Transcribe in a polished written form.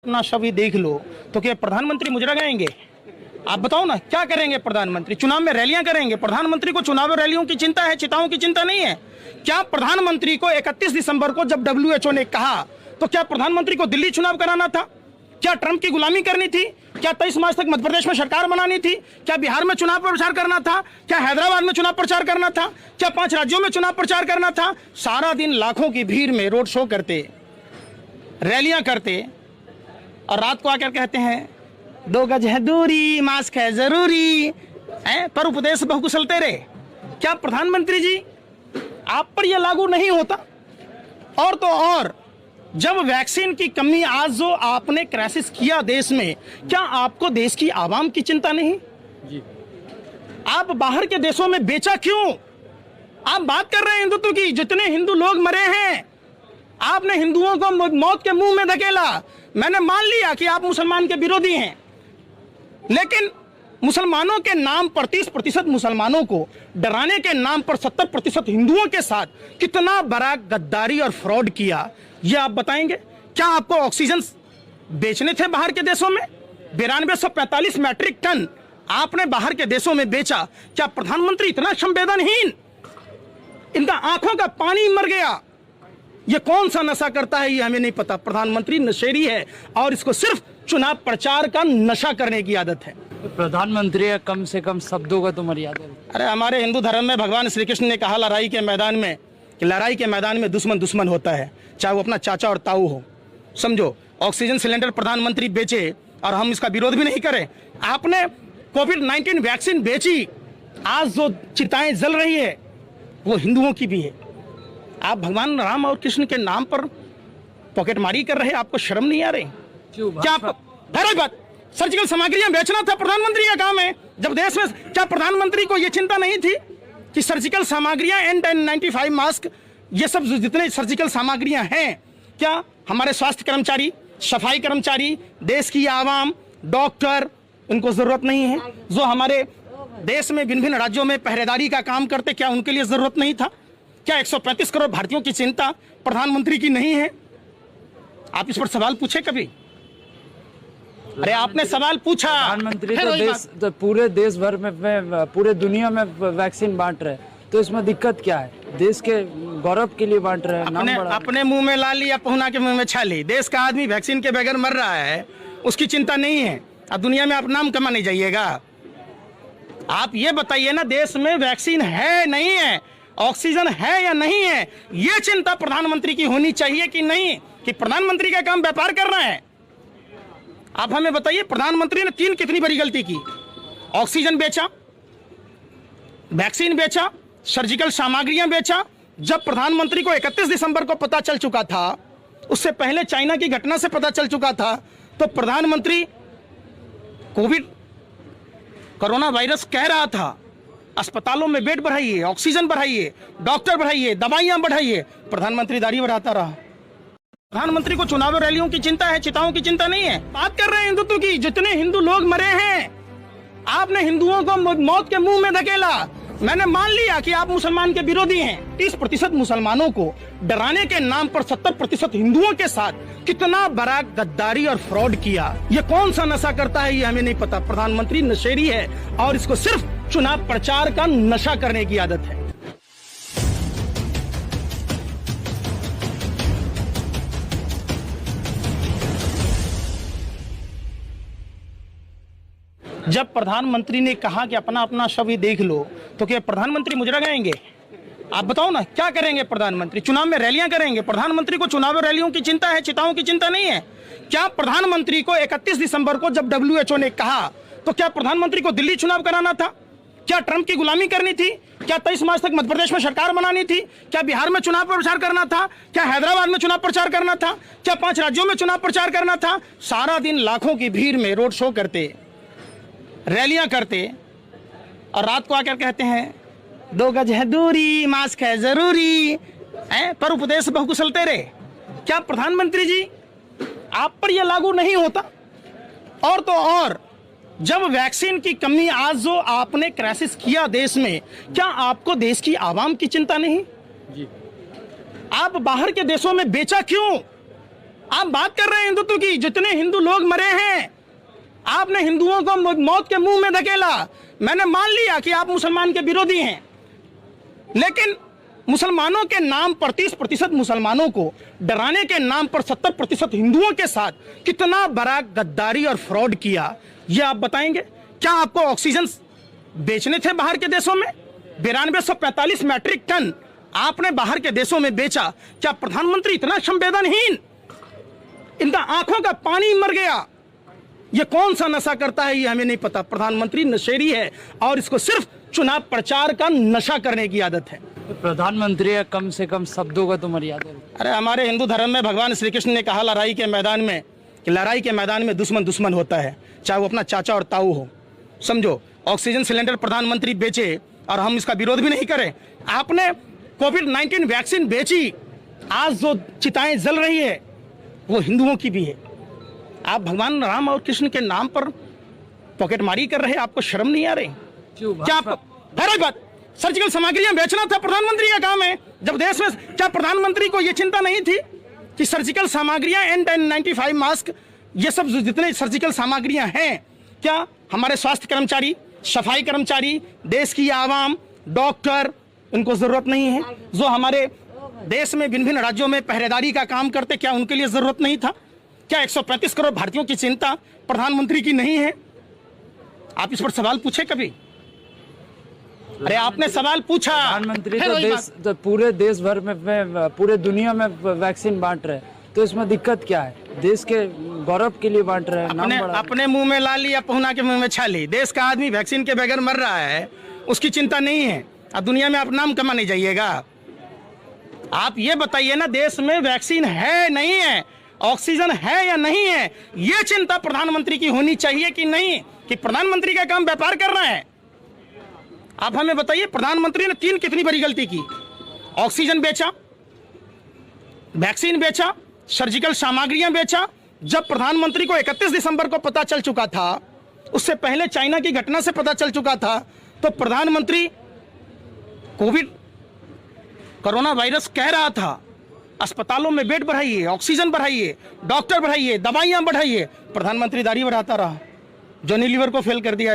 अपना छवि देख लो तो क्या प्रधानमंत्री मुजरा गएंगे? आप बताओ ना, क्या करेंगे प्रधानमंत्री? चुनाव में रैलियां करेंगे? प्रधानमंत्री को चुनाव रैलियों की चिंता है, चिताओं की चिंता नहीं है क्या? प्रधानमंत्री को 31 दिसंबर को जब WHO ने कहा तो क्या प्रधानमंत्री को दिल्ली चुनाव कराना था? क्या ट्रंप की गुलामी करनी थी? क्या 23 मार्च तक मध्य प्रदेश में सरकार बनानी थी? क्या बिहार में चुनाव प्रचार करना था? क्या हैदराबाद में चुनाव प्रचार करना था? क्या 5 राज्यों में चुनाव प्रचार करना था? सारा दिन लाखों की भीड़ में रोड शो करते, रैलियां करते और रात को आकर कहते हैं 2 गज है दूरी, मास्क है जरूरी, पर उपदेश बहुकुशल तेरे। क्या प्रधानमंत्री जी आप पर यह लागू नहीं होता? और तो और जब वैक्सीन की कमी, आज जो आपने क्राइसिस किया देश में, क्या आपको देश की आवाम की चिंता नहीं जी? आप बाहर के देशों में बेचा क्यों? आप बात कर रहे हैं हिंदुत्व की, जितने हिंदू लोग मरे हैं आपने हिंदुओं को मौत के मुंह में धकेला। मैंने मान लिया कि आप मुसलमान के विरोधी हैं, लेकिन मुसलमानों के नाम पर 30% मुसलमानों को डराने के नाम पर 70% हिंदुओं के साथ कितना बड़ा गद्दारी और फ्रॉड किया, यह आप बताएंगे? क्या आपको ऑक्सीजन बेचने थे बाहर के देशों में? 9245 मैट्रिक टन आपने बाहर के देशों में बेचा। क्या प्रधानमंत्री इतना संवेदनहीन? इनका आंखों का पानी मर गया। ये कौन सा नशा करता है ये हमें नहीं पता। प्रधानमंत्री नशेड़ी है और इसको सिर्फ चुनाव प्रचार का नशा करने की आदत है। प्रधानमंत्री है, कम से कम शब्दों का तो मर्यादा। अरे हमारे हिंदू धर्म में भगवान श्री कृष्ण ने कहा लड़ाई के मैदान में कि लड़ाई के मैदान में दुश्मन दुश्मन होता है, चाहे वो अपना चाचा और ताऊ हो। समझो, ऑक्सीजन सिलेंडर प्रधानमंत्री बेचे और हम इसका विरोध भी नहीं करें। आपने कोविड-19 वैक्सीन बेची, आज जो चिताएं जल रही है वो हिंदुओं की भी है। आप भगवान राम और कृष्ण के नाम पर पॉकेटमारी कर रहे हैं, आपको शर्म नहीं आ रही? क्या आपको बात सर्जिकल सामग्रियां बेचना था प्रधानमंत्री का काम है जब देश में? क्या प्रधानमंत्री को यह चिंता नहीं थी कि सर्जिकल सामग्रियां N95 मास्क, ये सब जितने सर्जिकल सामग्रियां हैं, क्या हमारे स्वास्थ्य कर्मचारी, सफाई कर्मचारी, देश की आवाम, डॉक्टर, इनको जरूरत नहीं है? जो हमारे देश में भिन्न भिन्न राज्यों में पहरेदारी का काम करते, क्या उनके लिए जरूरत नहीं था? क्या 135 करोड़ भारतीयों की चिंता प्रधानमंत्री की नहीं है? आप इस पर सवाल पूछे कभी? अरे आपने सवाल पूछा। प्रधानमंत्री तो पूरे देश भर में, पूरे दुनिया में वैक्सीन बांट रहे, तो इसमें दिक्कत क्या है? देश के गौरव के लिए बांट रहे हैं। अपने मुंह में ला ली या पहुना के मुंह में छाली। देश का आदमी वैक्सीन के बगैर मर रहा है, उसकी चिंता नहीं है। अब दुनिया में आप नाम कमाने जाइएगा। आप ये बताइए ना, देश में वैक्सीन है नहीं है, ऑक्सीजन है या नहीं है, ये चिंता प्रधानमंत्री की होनी चाहिए कि नहीं? कि प्रधानमंत्री का काम व्यापार करना है? आप हमें बताइए, प्रधानमंत्री ने कितनी बड़ी गलती की? ऑक्सीजन बेचा, वैक्सीन बेचा, सर्जिकल सामग्रियां बेचा। जब प्रधानमंत्री को 31 दिसंबर को पता चल चुका था, उससे पहले चाइना की घटना से पता चल चुका था, तो प्रधानमंत्री कोरोना वायरस कह रहा था अस्पतालों में बेड बढ़ाइए, ऑक्सीजन बढ़ाइए, डॉक्टर बढ़ाइए, दवाइयां बढ़ाइए। प्रधानमंत्री दाढ़ी बढ़ाता रहा। प्रधानमंत्री को चुनाव रैलियों की चिंता है, चिताओं की चिंता नहीं है। बात कर रहे हैं हिंदुत्व की, जितने हिंदू लोग मरे हैं आपने हिंदुओं को मौत के मुंह में धकेला। मैंने मान लिया कि आप मुसलमान के विरोधी हैं। 30% मुसलमानों को डराने के नाम पर 70% हिंदुओं के साथ कितना बड़ा गद्दारी और फ्रॉड किया। ये कौन सा नशा करता है ये हमें नहीं पता। प्रधानमंत्री नशेड़ी है और इसको सिर्फ चुनाव प्रचार का नशा करने की आदत है। जब प्रधानमंत्री ने कहा कि अपना अपना छवि देख लो तो क्या प्रधानमंत्री मुजरा गएंगे? आप बताओ ना, क्या करेंगे प्रधानमंत्री? चुनाव में रैलियां करेंगे? प्रधानमंत्री को चुनाव रैलियों की चिंता है, चिताओं की चिंता नहीं है क्या? प्रधानमंत्री को 31 दिसंबर को जब WHO ने कहा तो क्या प्रधानमंत्री को दिल्ली चुनाव कराना था? क्या ट्रंप की गुलामी करनी थी? क्या 23 मार्च तक मध्य प्रदेश में सरकार बनानी थी? क्या बिहार में चुनाव प्रचार करना था? क्या हैदराबाद में चुनाव प्रचार करना था? क्या 5 राज्यों में चुनाव प्रचार करना था? सारा दिन लाखों की भीड़ में रोड शो करते, रैलियां करते और रात को आकर कहते हैं 2 गज है दूरी, मास्क है जरूरी, पर उपदेश बहुकुशल तेरे। क्या प्रधानमंत्री जी आप पर यह लागू नहीं होता? और तो और जब वैक्सीन की कमी, आज जो आपने क्राइसिस किया देश में, क्या आपको देश की आवाम की चिंता नहीं जी? आप बाहर के देशों में बेचा क्यों? आप बात कर रहे हैं हिंदुत्व की, जितने हिंदू लोग मरे हैं आपने हिंदुओं को मौत के मुंह में धकेला। मैंने मान लिया कि आप मुसलमान के विरोधी हैं, लेकिन मुसलमानों के नाम पर 30% मुसलमानों को डराने के नाम पर 70% हिंदुओं के साथ कितना बड़ा गद्दारी और फ्रॉड किया, यह आप बताएंगे? क्या आपको ऑक्सीजन बेचने थे बाहर के देशों में? 9245 मैट्रिक टन आपने बाहर के देशों में बेचा। क्या प्रधानमंत्री इतना संवेदनहीन? इनका आंखों का पानी मर गया। ये कौन सा नशा करता है ये हमें नहीं पता। प्रधानमंत्री नशेड़ी है और इसको सिर्फ चुनाव प्रचार का नशा करने की आदत है। प्रधानमंत्री है, कम से कम शब्दों का तो मर्यादा है। अरे हमारे हिंदू धर्म में भगवान श्री कृष्ण ने कहा लड़ाई के मैदान में कि लड़ाई के मैदान में दुश्मन दुश्मन होता है, चाहे वो अपना चाचा और ताऊ हो। समझो, ऑक्सीजन सिलेंडर प्रधानमंत्री बेचे और हम इसका विरोध भी नहीं करें। आपने कोविड-19 वैक्सीन बेची, आज जो चिताएं जल रही है वो हिंदुओं की भी है। आप भगवान राम और कृष्ण के नाम पर पॉकेटमारी कर रहे हैं, आपको शर्म नहीं आ रही? क्या आपको हर बात सर्जिकल सामग्रियां बेचना था प्रधानमंत्री का काम है जब देश में? क्या प्रधानमंत्री को यह चिंता नहीं थी कि सर्जिकल सामग्रियां N95 मास्क, ये सब जितने सर्जिकल सामग्रियां हैं, क्या हमारे स्वास्थ्य कर्मचारी, सफाई कर्मचारी, देश की आवाम, डॉक्टर, इनको जरूरत नहीं है? जो हमारे देश में भिन्न भिन्न राज्यों में पहरेदारी का काम करते, क्या उनके लिए जरूरत नहीं था? क्या 135 करोड़ भारतीयों की चिंता प्रधानमंत्री की नहीं है? आप इस पर सवाल पूछे कभी? अरे आपने सवाल पूछा। प्रधानमंत्री तो पूरे देश भर में पूरे दुनिया में वैक्सीन बांट रहे हैं, तो इसमें दिक्कत क्या है? देश के गौरव के लिए बांट रहे हैं। अपने मुंह में ला ली या पहुना के मुंह में छाली। देश का आदमी वैक्सीन के बगैर मर रहा है, उसकी चिंता नहीं है। अब दुनिया में आप नाम कमाने जाइएगा। आप ये बताइए ना, देश में वैक्सीन है नहीं है, ऑक्सीजन है या नहीं है, ये चिंता प्रधानमंत्री की होनी चाहिए कि नहीं? कि प्रधानमंत्री का काम व्यापार करना है? आप हमें बताइए, प्रधानमंत्री ने कितनी बड़ी गलती की? ऑक्सीजन बेचा, वैक्सीन बेचा, सर्जिकल सामग्रियां बेचा। जब प्रधानमंत्री को 31 दिसंबर को पता चल चुका था, उससे पहले चाइना की घटना से पता चल चुका था, तो प्रधानमंत्री कोरोना वायरस कह रहा था अस्पतालों में बेड बढ़ाइए, ऑक्सीजन बढ़ाइए, डॉक्टर बढ़ाइए, दवाइयां बढ़ाइए। प्रधानमंत्री दाढ़ी बढ़ाता रहा, जॉनी लीवर को फेल कर दिया